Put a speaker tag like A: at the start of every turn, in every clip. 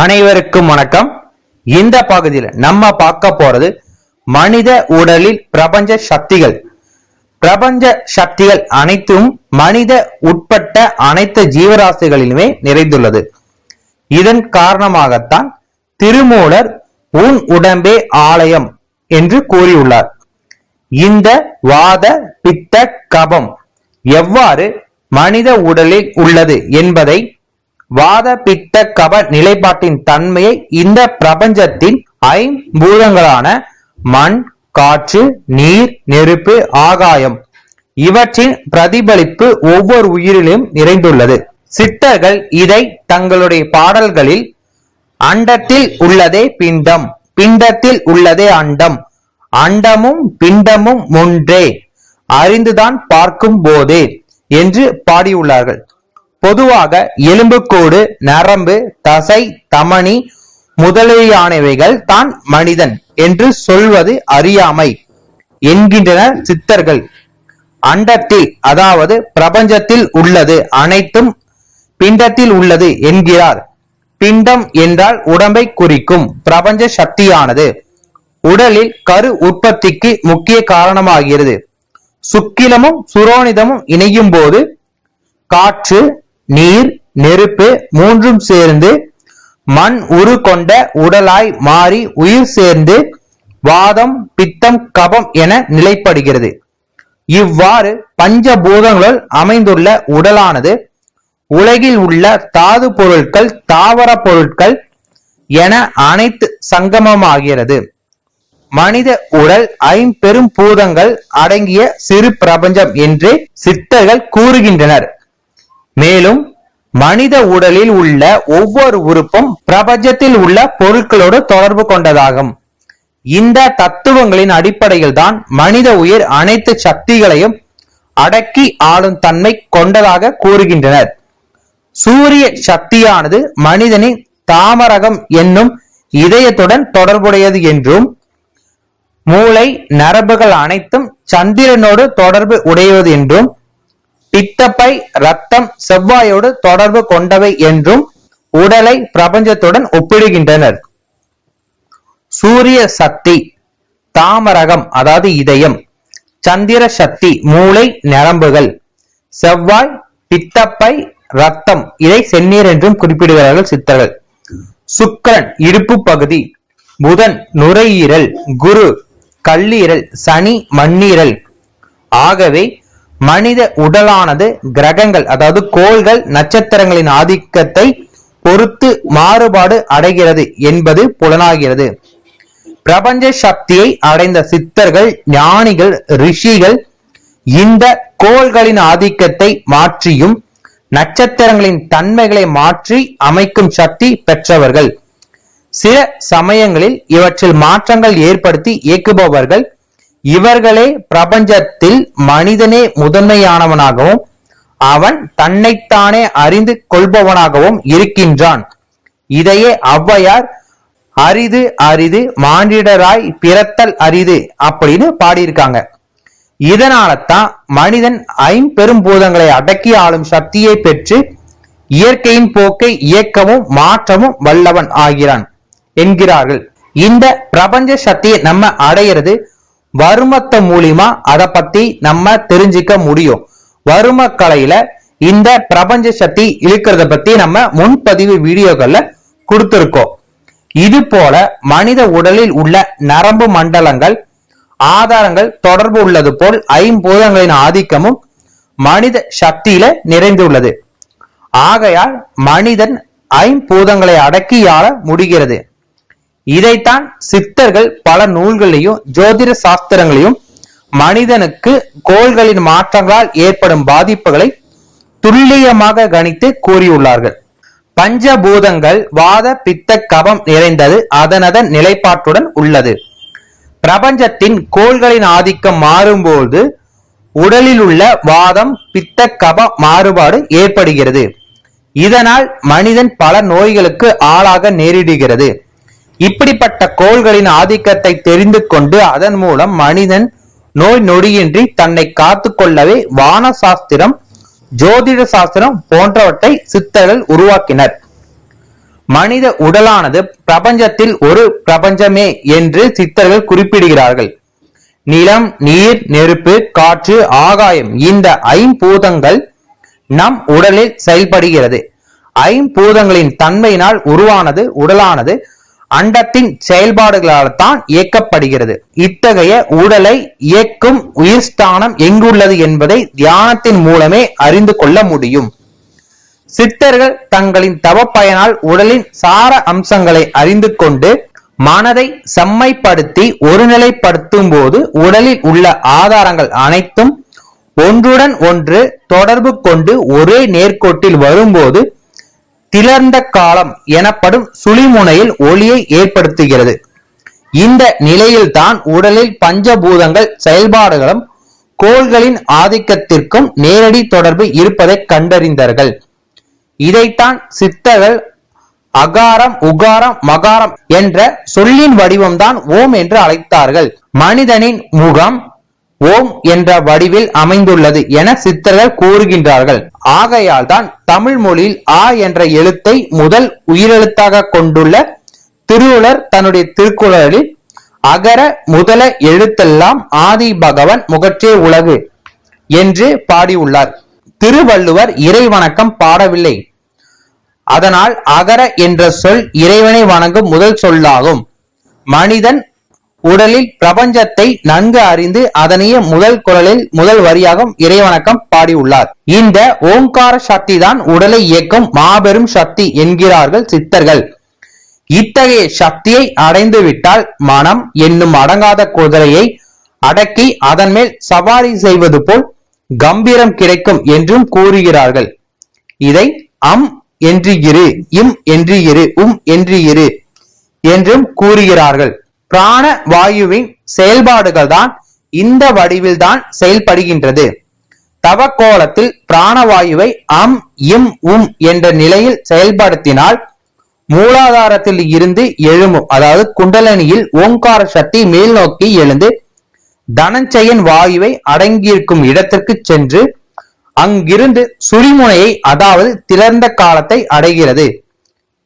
A: அனைவருக்கும் வணக்கம். இந்த பகுதியில் நம்ம பார்க்க போறது மனித உடலில் பிரபஞ்ச சக்திகள். பிரபஞ்ச சக்திகள் அனைத்தும் மனித உட்பட்ட அனைத்து ஜீவராசிகளிலுமே நிறைந்துள்ளது. இதன் காரணமாகத்தான் திருமூலர் உன் உடம்பே ஆலயம் என்று கூறியுள்ளார். இந்த வாத பித்த கபம் எவ்வாறு மனித உடலில் உள்ளது என்பதை, வாத பித்த கப நிலைப்பாட்டின் தன்மையை இந்த பிரபஞ்சத்தின் ஐம்பூதங்களான மண், காற்று, நீர், நெருப்பு, ஆகாயம் இவற்றின் பிரதிபலிப்பு ஒவ்வொரு உயிரிலும் நிறைந்துள்ளது. சித்தர்கள் இதை தங்களுடைய பாடல்களில் அண்டத்தில் உள்ளதே பிண்டம், பிண்டத்தில் உள்ளதே அண்டம், அண்டமும் பிண்டமும் ஒன்றே அறிந்துதான் பார்க்கும் போதே என்று பாடியுள்ளார்கள். பொதுவாக எலும்புக்கூடு, நரம்பு, தசை, தமனி முதலியானவைகள் தான் மனிதன் என்று சொல்வது அறியாமை என்கின்றனர் சித்தர்கள். அண்டத்தில் அதாவது பிரபஞ்சத்தில் உள்ளது அனைத்தும் பிண்டத்தில் உள்ளது என்கிறார். பிண்டம் என்றால் உடம்பை குறிக்கும் பிரபஞ்ச சக்தியானது உடலில் கரு உற்பத்திக்கு முக்கிய காரணமாகிறது. சுக்கிலமும் சுரோனிதமும் இணையும் போது காற்று, நீர், நெருப்பு மூன்றும் சேர்ந்து மண் உரு கொண்ட உடலாய் மாறி உயிர் சேர்ந்து வாதம், பித்தம், கபம் என நிலைப்படுகிறது. இவ்வாறு பஞ்சபூதங்களுள் அமைந்துள்ள உடலானது உலகில் உள்ள தாது பொருட்கள், தாவர பொருட்கள் என அனைத்து சங்கமமாகிறது. மனித உடல் ஐம்பெரும் பூதங்கள் அடங்கிய சிறு பிரபஞ்சம் என்று சித்தர்கள் கூறுகின்றனர். மேலும் மனித உடலில் உள்ள ஒவ்வொரு உறுப்பும் பிரபஞ்சத்தில் உள்ள பொருட்களோடு தொடர்பு கொண்டதாகும். இந்த தத்துவங்களின் அடிப்படையில் தான் மனித உயிர் அனைத்து சக்திகளையும் அடக்கி ஆளும் தன்மை கொண்டதாக கூறுகின்றனர். சூரிய சக்தியானது மனிதனின் தாமரகம் என்னும் இதயத்துடன் தொடர்புடையது என்றும், மூளை, நரம்புகள் அனைத்தும் சந்திரனோடு தொடர்பு உடையது என்றும், பித்தப்பை, ரத்தம் செவ்வாயோடு தொடர்பு கொண்டவை என்றும் உடலை பிரபஞ்சத்துடன் ஒப்பிடுகின்றனர். சூரிய சக்தி தாமரகம் அதாவது இதயம், சந்திர சக்தி மூளை, நரம்புகள், செவ்வாய் பித்தப்பை, ரத்தம் இதை செந்நீர் என்றும் குறிப்பிடுகிறார்கள் சித்தர்கள். சுக்கிரன் இடுப்பு பகுதி, புதன் நுரையீரல், குரு கல்லீரல், சனி மண்ணீரல். ஆகவே மனித உடலானது கிரகங்கள் அதாவது கோள்கள், நட்சத்திரங்களின் ஆதிக்கத்தை பொறுத்து மாறுபாடு அடைகிறது என்பது புலனாகிறது. பிரபஞ்ச சக்தியை அடைந்த சித்தர்கள், ஞானிகள், ரிஷிகள் இந்த கோள்களின் ஆதிக்கத்தை மாற்றியும் நட்சத்திரங்களின் தன்மைகளை மாற்றி அமைக்கும் சக்தி பெற்றவர்கள். சில சமயங்களில் இவற்றில் மாற்றங்கள் ஏற்படுத்தி இயக்குபவர்கள். இவர்களே பிரபஞ்சத்தில் மனிதனே முதன்மையானவனாகவும் அவன் தன்னைத்தானே அறிந்து கொள்பவனாகவும் இருக்கின்றான். இதையே ஔவையார் அரிது அரிது மானிடராய் பிறத்தல் அரிது அப்படின்னு பாடியிருக்காங்க. இதனால தான் மனிதன் ஐம்பெரும் பூதங்களை அடக்கி ஆளும் சக்தியை பெற்று இயற்கையின் போக்கை இயக்கவும் மாற்றவும் வல்லவன் ஆகிறான் என்கிறார்கள். இந்த பிரபஞ்ச சக்தியை நம்ம அடையிறது வருமத்த மூலியமா. அதை பத்தி நம்ம தெரிஞ்சுக்க முடியும். வரும கலையில இந்த பிரபஞ்ச சக்தி இழுக்கிறத பத்தி நம்ம முன்பதிவு வீடியோக்கள்ல கொடுத்திருக்கோம். இது போல மனித உடலில் உள்ள நரம்பு மண்டலங்கள் ஆதாரங்கள் தொடர்பு உள்ளது போல் ஐம்பூதங்களின் ஆதிக்கமும் மனித சக்தியில நிறைந்துள்ளது. ஆகையால் மனிதன் ஐம்பூதங்களை அடக்கியாள முடிகிறது. இதைத்தான் சித்தர்கள் பல நூல்களையும் ஜோதிட சாஸ்திரங்களையும் மனிதனுக்கு கோள்களின் மாற்றங்களால் ஏற்படும் பாதிப்புகளை துல்லியமாக கணித்து கூறியுள்ளார்கள். பஞ்சபூதங்கள் வாத பித்த கபம் நிறைந்தது அதனதன் நிலைப்பாட்டுடன் உள்ளது. பிரபஞ்சத்தின் கோள்களின் ஆதிக்கம் மாறும்போது உடலில் உள்ள வாதம், பித்த, கப மாறுபாடு ஏற்படுகிறது. இதனால் மனிதன் பல நோய்களுக்கு ஆளாக நேரிடுகிறது. இப்படிப்பட்ட கோள்களின் ஆதிக்கத்தை தெரிந்து கொண்டு அதன் மூலம் மனிதன் நோய் நொடியின்றி தன்னை காத்து கொள்ளவே வான சாஸ்திரம், ஜோதிட சாஸ்திரம் போன்றவற்றை சித்தர்கள் உருவாக்கினர். மனித உடலானது பிரபஞ்சத்தில் ஒரு பிரபஞ்சமே என்று சித்தர்கள் குறிப்பிடுகிறார்கள். நிலம், நீர், நெருப்பு, காற்று, ஆகாயம் இந்த ஐம்பூதங்கள் நம் உடலில் செயல்படுகிறது. ஐம்பூதங்களின் தன்மையினால் உருவானது உடலானது அண்டத்தின் செயல்பாடுகளால் தான் இயக்கப்படுகிறது. இத்தகைய உடலை இயக்கும் உயிர் ஸ்தானம் எங்குள்ளது என்பதை தியானத்தின் மூலமே அறிந்து கொள்ள முடியும். சித்தர்கள் தங்களின் தவ பயனால் உடலின் சார அம்சங்களை அறிந்து கொண்டு மனதை செம்மைப்படுத்தி ஒருநிலைப்படுத்தும் போது உடலில் உள்ள ஆதாரங்கள் அனைத்தும் ஒன்றுடன் ஒன்று தொடர்பு கொண்டு ஒரே நேர்கோட்டில் வரும்போது திளர்ந்த காலம் எனப்படும் சுழிமுனையில் ஒளியை ஏற்படுத்துகிறது. இந்த நிலையில்தான் உடலில் பஞ்சபூதங்கள் செயல்பாடுகளும் கோள்களின் ஆதிக்கத்திற்கும் நேரடி தொடர்பு இருப்பதை கண்டறிந்தார்கள். இதைத்தான் சித்தர்கள் அகாரம், உகாரம், மகாரம் என்ற சொல்லின் வடிவம்தான் ஓம் என்று அழைத்தார்கள். மனிதனின் முகம் ஓம் என்ற வடிவில் அமைந்துள்ளது என சித்தர்கள் கூறுகின்றார்கள். ஆகையால் தான் தமிழ் மொழியில் ஆ என்ற எழுத்தை முதல் உயிரெழுத்தாக கொண்டுள்ள திருவள்ளுவர் தன்னுடைய திருக்குறளில் அகர முதல எழுத்தெல்லாம் ஆதி பகவன் முகற்றே உலகு என்று பாடியுள்ளார். திருவள்ளுவர் இறை வணக்கம் பாடவில்லை. அதனால் அகர என்ற சொல் இறைவனை வணங்கும் முதல் சொல்லாகும். மனிதன் உடலில் பிரபஞ்சத்தை நன்கு அறிந்து அதனையே முதல் குரலில் முதல் வரியாகவும் இறைவணக்கம் பாடியுள்ளார். இந்த ஓங்கார சக்தி தான் உடலை இயக்கும் மாபெரும் சக்தி என்கிறார்கள் சித்தர்கள். இத்தகைய சக்தியை அடைந்து விட்டால் மனம் என்னும் அடங்காத குதிரையை அடக்கி அதன் மேல் சவாரி செய்வது போல் கம்பீரம் கிடைக்கும் என்றும் கூறுகிறார்கள். இதை அம் என்று இரு, இம் என்று இரு, என்று இரு என்றும் கூறுகிறார்கள். பிராண வாயுவின் செயல்பாடுகள் தான் இந்த வடிவில் தான் செயல்படுகின்றது. தவக்கோலத்தில் பிராணவாயுவை அம், இம், என்ற நிலையில் செயல்படுத்தினால் மூலாதாரத்தில் இருந்து எழும்பும், அதாவது குண்டலினியில் ஓங்கார சக்தி மேல் நோக்கி எழுந்து தனஞ்சயன் வாயுவை அடங்கியிருக்கும் இடத்திற்கு சென்று அங்கிருந்து சுழிமுனையை, அதாவது திறந்த காலத்தை அடைகிறது.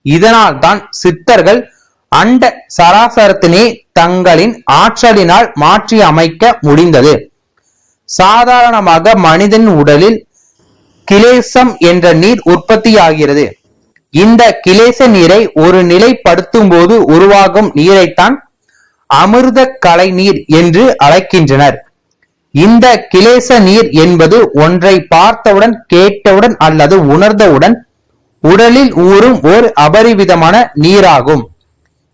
A: இதனால் தான் சித்தர்கள் அண்ட சராசரத்தினை தங்களின் ஆற்றலினால் மாற்றி அமைக்க முடிந்தது. சாதாரணமாக மனிதன் உடலில் கிலேசம் என்ற நீர் உற்பத்தியாகிறது. இந்த கிலேச நீரை ஒரு நிலைப்படுத்தும் போது உருவாகும் நீரைத்தான் அமிர்த கலை நீர் என்று அழைக்கின்றனர். இந்த கிலேச நீர் என்பது ஒன்றை பார்த்தவுடன், கேட்டவுடன் அல்லது உணர்ந்தவுடன் உடலில் ஊறும் ஓர் அபரிவிதமான நீராகும்.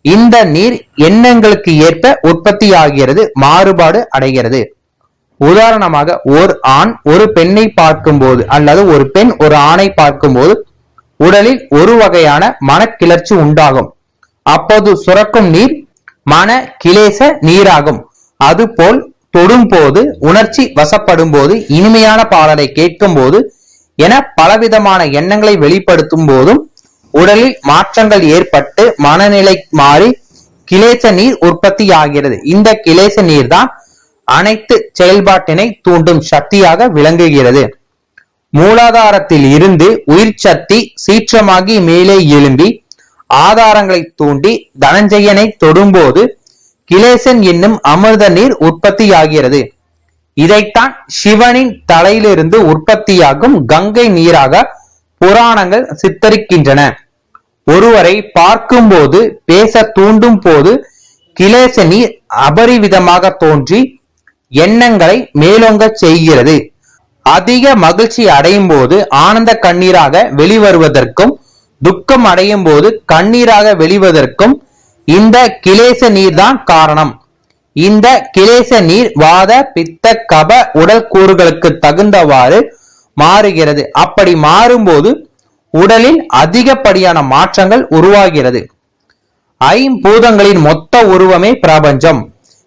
A: இந்த நீர் எண்ணங்களுக்கு ஏற்ப உற்பத்தியாகிறது, மாறுபாடு அடைகிறது. உதாரணமாக, ஓர் ஆண் ஒரு பெண்ணை பார்க்கும் போது அல்லது ஒரு பெண் ஒரு ஆணை பார்க்கும் போது உடலில் ஒரு வகையான மனக்கிளர்ச்சி உண்டாகும். அப்போது சுரக்கும் நீர் மன கிலேச நீராகும். அதுபோல் தொடும் போது, உணர்ச்சி வசப்படும் போது, இனிமையான பாடலை கேட்கும் போது என பலவிதமான எண்ணங்களை வெளிப்படுத்தும் போதும் உடலில் மாற்றங்கள் ஏற்பட்டு மனநிலை மாறி கிலேச நீர் உற்பத்தி ஆகிறது. இந்த கிலேச நீர் தான் அனைத்து செயல்பாட்டினை தூண்டும் சக்தியாக விளங்குகிறது. மூலாதாரத்தில் இருந்து உயிர் சக்தி சீற்றமாகி மேலே எழும்பி ஆதாரங்களை தூண்டி தனஞ்சயனை தொடும்போது கிலேசன் என்னும் அமிர்த நீர் உற்பத்தியாகிறது. இதைத்தான் சிவனின் தலையிலிருந்து உற்பத்தியாகும் கங்கை நீராக புராணங்கள் சித்தரிக்கின்றன. ஒருவரை பார்க்கும் போது, பேச தூண்டும் போது கிலேச நீர் அபரிவிதமாக தோன்றி எண்ணங்களை மேலோங்க செய்கிறது. அதிக மகிழ்ச்சி அடையும் போது ஆனந்த கண்ணீராக வெளிவருவதற்கும், துக்கம் அடையும் போது கண்ணீராக வெளிவதற்கும் இந்த கிலேச நீர் தான் காரணம். இந்த கிலேச நீர் வாத, பித்த, கப உடல் கூறுகளுக்கு தகுந்தவாறு மாறுகிறது. அப்படி மாறும்போது உடலில் அதிகப்படியான மாற்றங்கள் உருவாகிறது. ஐம்பூதங்களின் மொத்த உருவமே பிரபஞ்சம்.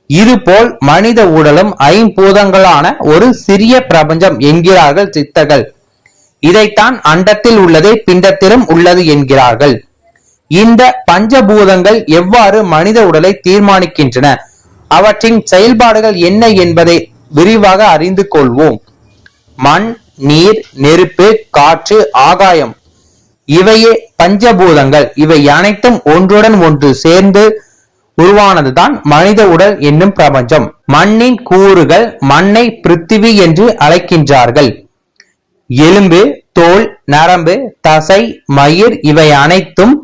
A: இதுபோல் மனித உடலும் ஐம்பூதங்களான ஒரு சிறிய பிரபஞ்சம் என்கிறார்கள் சித்தர்கள். இதைத்தான் அண்டத்தில் உள்ளதே பிண்டத்திலும் உள்ளது என்கிறார்கள். இந்த பஞ்சபூதங்கள் எவ்வாறு மனித உடலை தீர்மானிக்கின்றன, அவற்றின் செயல்பாடுகள் என்ன என்பதை விரிவாக அறிந்து கொள்வோம். மண், நீர், நெருப்பு, காற்று, ஆகாயம் இவையே பஞ்சபூதங்கள். இவை அனைத்தும் ஒன்றுடன் ஒன்று சேர்ந்து உருவானதுதான் மனித உடல் என்னும் பிரபஞ்சம். மண்ணின் கூறுகள் மண்ணை பிருத்திவி என்று அழைக்கின்றார்கள். எலும்பு, தோல், நரம்பு, தசை, மயிர் இவை அனைத்தும்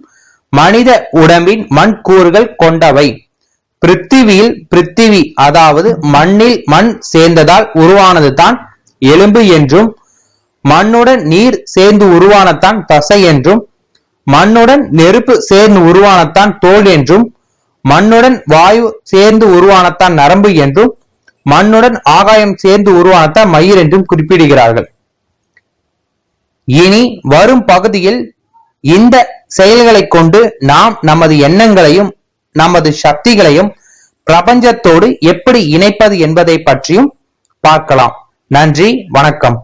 A: மனித உடம்பின் மண் கூறுகள் கொண்டவை. பிருத்திவியில் பிருத்திவி அதாவது மண்ணில் மண் சேர்ந்ததால் உருவானதுதான் எலும்பு என்றும், மண்ணுடன் நீர் சேர்ந்து உருவானதான் தசை என்றும், மண்ணுடன் நெருப்பு சேர்ந்து உருவானதான் தோல் என்றும், மண்ணுடன் வாயு சேர்ந்து உருவானதான் நரம்பு என்றும், மண்ணுடன் ஆகாயம் சேர்ந்து உருவானதான் மயிர் என்றும் குறிப்பிடுகிறார்கள். இனி வரும் பகுதியில் இந்த செயல்களை கொண்டு நாம் நமது எண்ணங்களையும் நமது சக்திகளையும் பிரபஞ்சத்தோடு எப்படி இணைப்பது என்பதை பற்றியும் பார்க்கலாம். நன்றி, வணக்கம்.